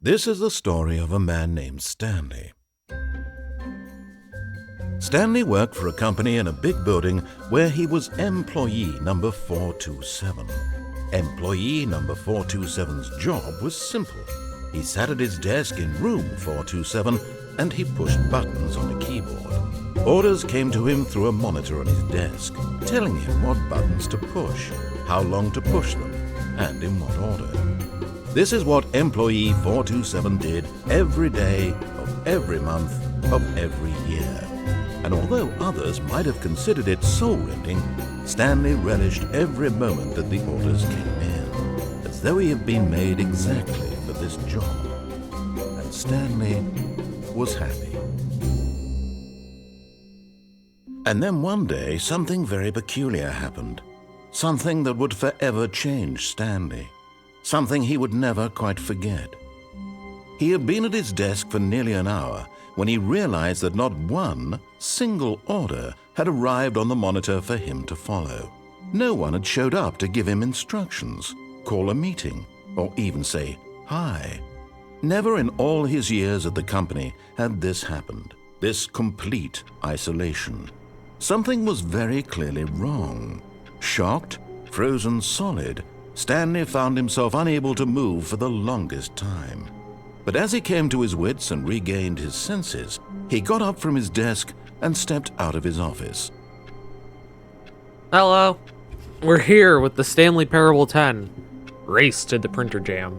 This is the story of a man named Stanley. Stanley worked for a company in a big building where he was employee number 427. Employee number 427's job was simple. He sat at his desk in room 427 and he pushed buttons on a keyboard. Orders came to him through a monitor on his desk, telling him what buttons to push, how long to push them, and in what order. This is what employee 427 did every day of every month of every year. And although others might have considered it soul-rending, Stanley relished every moment that the orders came in, as though he had been made exactly for this job. And Stanley was happy. And then one day, something very peculiar happened. Something that would forever change Stanley. Something he would never quite forget. He had been at his desk for nearly an hour when he realized that not one single order had arrived on the monitor for him to follow. No one had showed up to give him instructions, call a meeting, or even say hi. Never in all his years at the company had this happened, this complete isolation. Something was very clearly wrong. Shocked, frozen solid, Stanley found himself unable to move for the longest time. But as he came to his wits and regained his senses, he got up from his desk and stepped out of his office. Hello. We're here with the Stanley Parable 10. Race to the printer jam.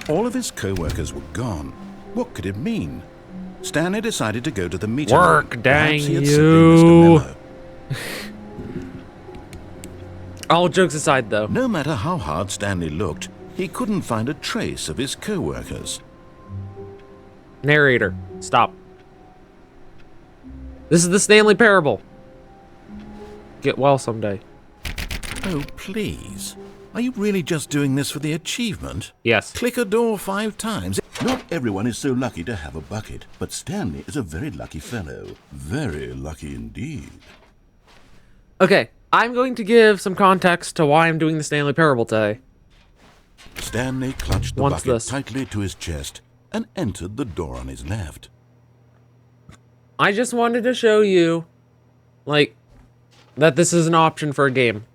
All of his co-workers were gone. What could it mean? Stanley decided to go to the meeting room. Work, dang Perhaps he had simply missed a you. memo. All jokes aside, though. No matter how hard Stanley looked, he couldn't find a trace of his co-workers. Narrator, stop. This is the Stanley Parable. Get well someday. Oh, please. Are you really just doing this for the achievement? Yes. Click a door 5 times. Not everyone is so lucky to have a bucket, but Stanley is a very lucky fellow. Very lucky indeed. Okay, I'm going to give some context to why I'm doing the Stanley Parable today. Stanley clutched the What's bucket this? tightly to his chest and entered the door on his left. I just wanted to show you, like, that this is an option for a game.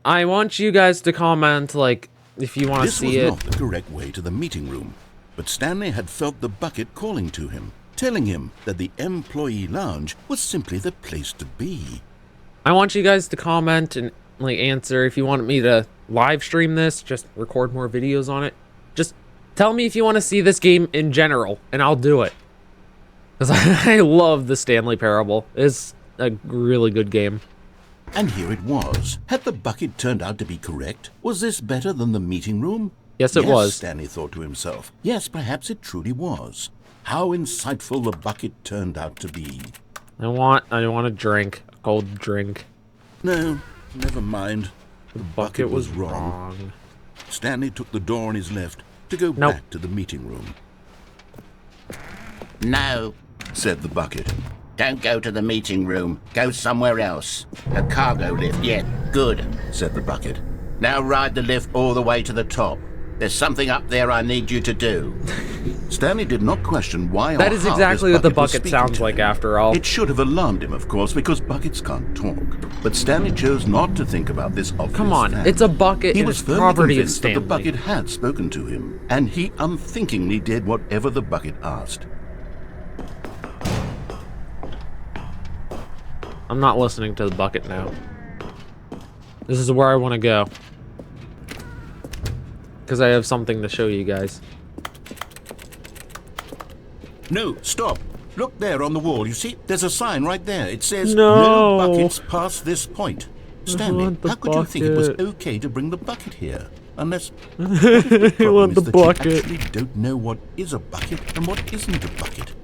I want you guys to comment, like, if you want to see it. This was not the correct way to the meeting room, but Stanley had felt the bucket calling to him, telling him that the employee lounge was simply the place to be. I want you guys to comment and, like, answer if you want me to live stream this, just record more videos on it. Just tell me if you want to see this game in general, and I'll do it. Because I love the Stanley Parable. It's a really good game. And here it was. Had the bucket turned out to be correct? Was this better than the meeting room? Yes, it was. Stanley thought to himself. Yes, perhaps it truly was. How insightful the bucket turned out to be. I want a drink. A cold drink. No, never mind. The bucket was wrong. Stanley took the door on his left to go back to the meeting room. No, Said the bucket. don't go to the meeting room. Go somewhere else. A cargo lift, yeah, good. Said the bucket. Now ride the lift all the way to the top. There's something up there I need you to do. Stanley did not question why That or is how exactly this what the was bucket speaking sounds to like him. after all. It should have alarmed him, of course, because buckets can't talk. But Stanley chose not to think about this obvious Come on, fact. it's a bucket He and was it's firmly property of convinced that Stanley. the bucket had spoken to him, and he unthinkingly did whatever the bucket asked. I'm not listening to the bucket now. This is where I want to go. Because I have something to show you guys. No, stop. Look there on the wall. You see, there's a sign right there. It says, No. buckets past this point. Stanley, want the how could you think it was bucket. okay to bring the bucket here? Unless... I problem want is the that you bucket. actually don't know what is a bucket and what isn't a bucket.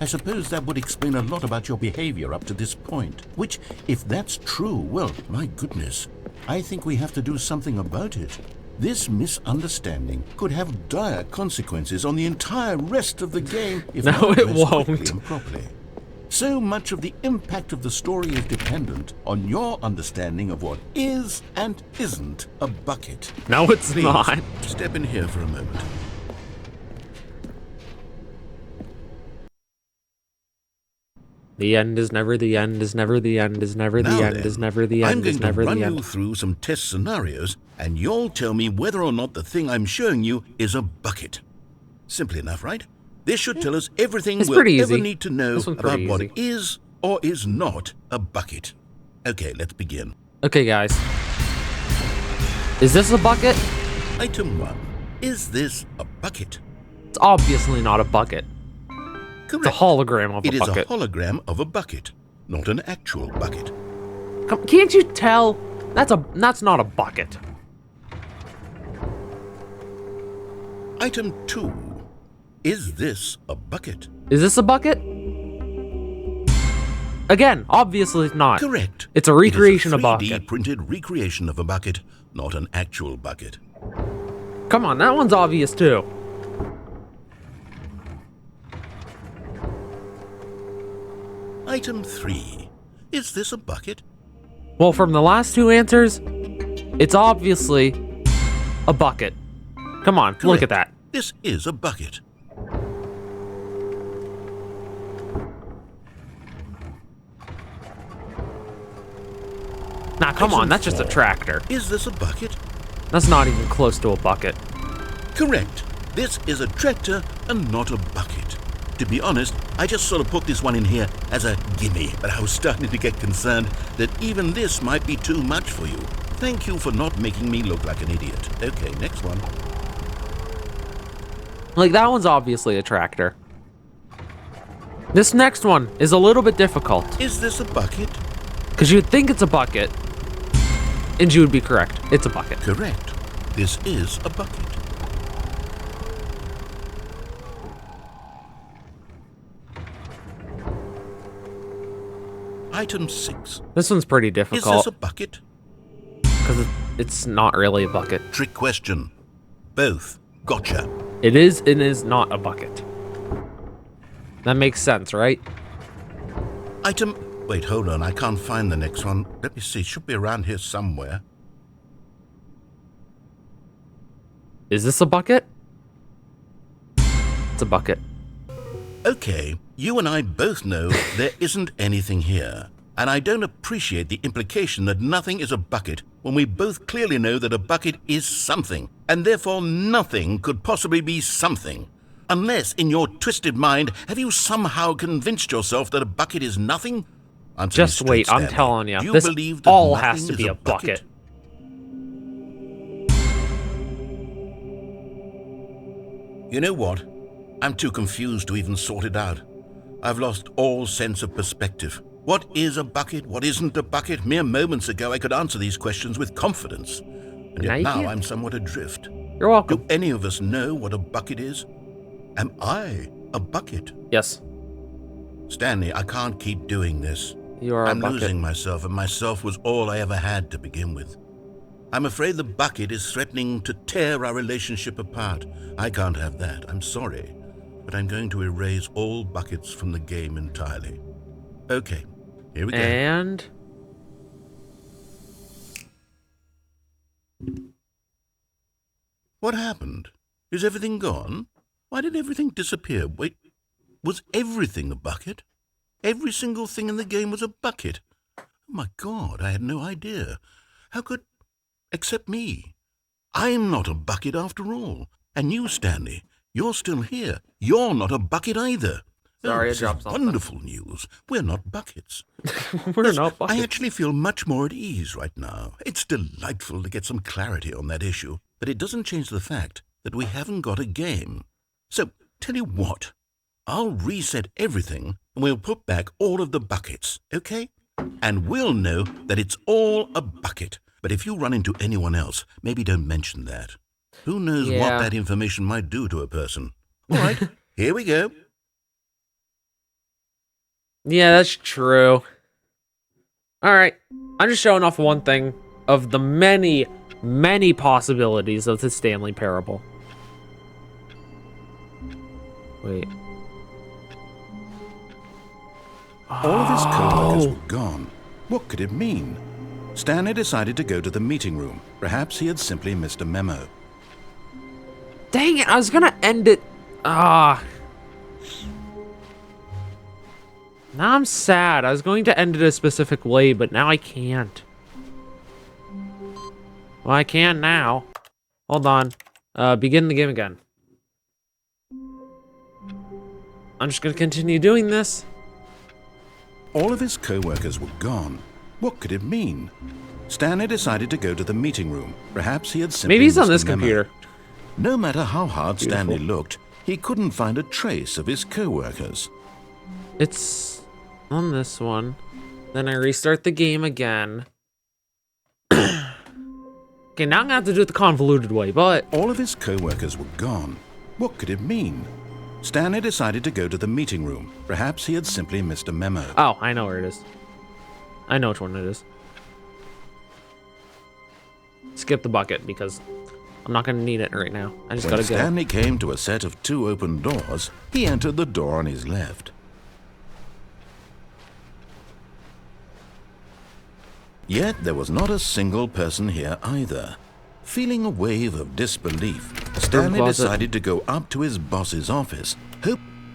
I suppose that would explain a lot about your behavior up to this point. Which, if that's true, well, my goodness, I think we have to do something about it. This misunderstanding could have dire consequences on the entire rest of the game if No, not it addressed quickly won't. and properly. So much of the impact of the story is dependent on your understanding of what is and isn't a bucket. No, it's Please, not. step in here for a moment. The end is never the end is never the end is never the Now end then, is never the I'm end going is to never run the you end. through some test scenarios, and you'll tell me whether or not the thing I'm showing you is a bucket. Simple enough, right? This should tell us everything It's we'll pretty ever easy. need to know This one's about pretty what easy. is or is not a bucket. Okay, let's begin. Okay, guys. Is this a bucket? Item 1. Is this a bucket? It's obviously not a bucket. Correct. It's a hologram of It a is bucket. a hologram of a bucket, not an actual bucket. Can't you tell? That's not a bucket. Item 2. Is this a bucket? Is this a bucket? Again, obviously it's not. Correct. It's a recreation it of is a a 3D bucket. printed recreation of a bucket, not an actual bucket. Come on, that one's obvious too. Item 3. Is this a bucket? Well, from the last two answers, it's obviously a bucket. Come on, look at that. This is a bucket. Nah, come Item on, that's just a 4. tractor. Is this a bucket? That's not even close to a bucket. Correct. This is a tractor and not a bucket. To be honest, I just sort of put this one in here as a gimme, but I was starting to get concerned that even this might be too much for you. Thank you for not making me look like an idiot. Okay, next one. Like, that one's obviously a tractor. This next one is a little bit difficult, Is this a bucket? because you'd think it's a bucket, and you would be correct. It's a bucket. Correct. This is a bucket. Item 6. This one's pretty Is this difficult, a bucket? because it's not really a bucket. Trick question. Both. Gotcha. It is and is not a bucket. That makes sense, right? Item... Wait, hold on. I can't find the next one. Let me see. It should be around here somewhere. Is this a bucket? It's a bucket. Okay, you and I both know there isn't anything here. And I don't appreciate the implication that nothing is a bucket when we both clearly know that a bucket is something, and therefore nothing could possibly be something. Unless, in your twisted mind, have you somehow convinced yourself that a bucket is nothing? Answer me Just straight, wait, I'm Stanley. telling you, Do this believe that all nothing has to is be a bucket. You know what? I'm too confused to even sort it out. I've lost all sense of perspective. What is a bucket? What isn't a bucket? Mere moments ago, I could answer these questions with confidence. And Now yet you now can't. I'm somewhat adrift. You're welcome. Do any of us know what a bucket is? Am I a bucket? Yes, Stanley, I can't keep doing this. you are I'm a bucket. losing myself, and myself was all I ever had to begin with. I'm afraid the bucket is threatening to tear our relationship apart. I can't have that. I'm sorry. But I'm going to erase all buckets from the game entirely. Okay, here we go. And What happened? Is everything gone? Why did everything disappear? Wait, was everything a bucket? Every single thing in the game was a bucket. Oh my God, I had no idea. How could... Except me. I'm not a bucket after all. And you, Stanley, you're still here. You're not a bucket either. Sorry, I this dropped is something. wonderful news. We're not buckets. we're not I buckets. actually feel much more at ease right now. It's delightful to get some clarity on that issue, but it doesn't change the fact that we haven't got a game. So, tell you what, I'll reset everything and we'll put back all of the buckets, okay? And we'll know that it's all a bucket. But if you run into anyone else, maybe don't mention that. Who knows Yeah. what that information might do to a person. All right, here we go. Yeah, that's true. All right, I'm just showing off one thing of the many, many possibilities of the Stanley Parable. Wait. All of his co-workers were gone. What could it mean? Stanley decided to go to the meeting room. Perhaps he had simply missed a memo. Dang it, I was gonna end it. Now I'm sad. I was going to end it a specific way, but now I can't. Well, I can now. Hold on. Begin the game again. I'm just gonna continue doing this. All of his co-workers were gone. What could it mean? Stanley decided to go to the meeting room. Perhaps he had simply Maybe he's on missed this a memo. computer. No matter how hard Beautiful. Stanley looked, he couldn't find a trace of his co-workers. It's on this one. Then I restart the game again. Okay, now I'm gonna have to do it the convoluted way, but All of his co-workers were gone. What could it mean? Stanley decided to go to the meeting room. Perhaps he had simply missed a memo. oh, I know where it is. I know which one it is. Skip the bucket because I'm not gonna need it right now. I just When gotta go. Stanley came to a set of 2 open doors, he entered the door on his left. Yet there was not a single person here either. Feeling a wave of disbelief, Stanley closet. decided to go up to his boss's office.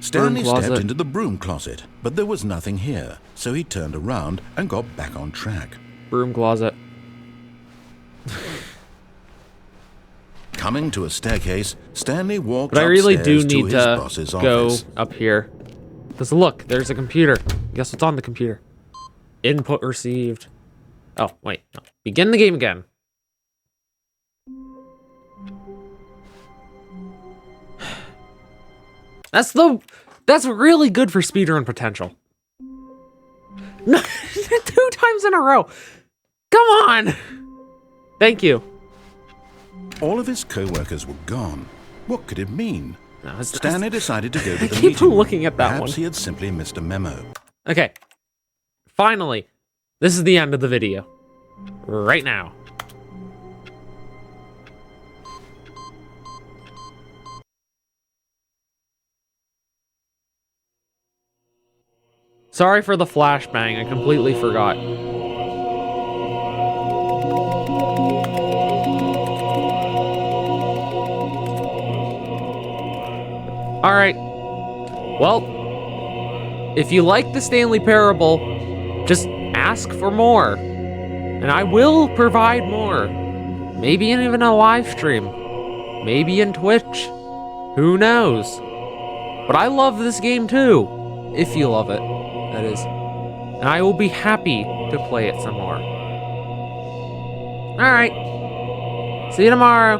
Stanley closet. stepped into the broom closet, but there was nothing here, so he turned around and got back on track. Broom closet. Coming to a staircase, Stanley walked But I really do upstairs need to his to boss's go office. up here. Because look, there's a computer. Guess what's on the computer? Input received. Oh, wait. No. Begin the game again. That's really good for speedrun potential. No, 2 times in a row. Come on. Thank you. All of his co-workers were gone. What could it mean? No, it's- Stanley decided to go to I the keep meeting room. looking at that Perhaps one. he had simply missed a memo. Okay. Finally, this is the end of the video. Right now. Sorry for the flashbang, I completely forgot. Alright. Well, if you like the Stanley Parable, just ask for more. And I will provide more. Maybe even a live stream. Maybe in Twitch. Who knows? But I love this game too. If you love it, that is. And I will be happy to play it some more. Alright. See you tomorrow.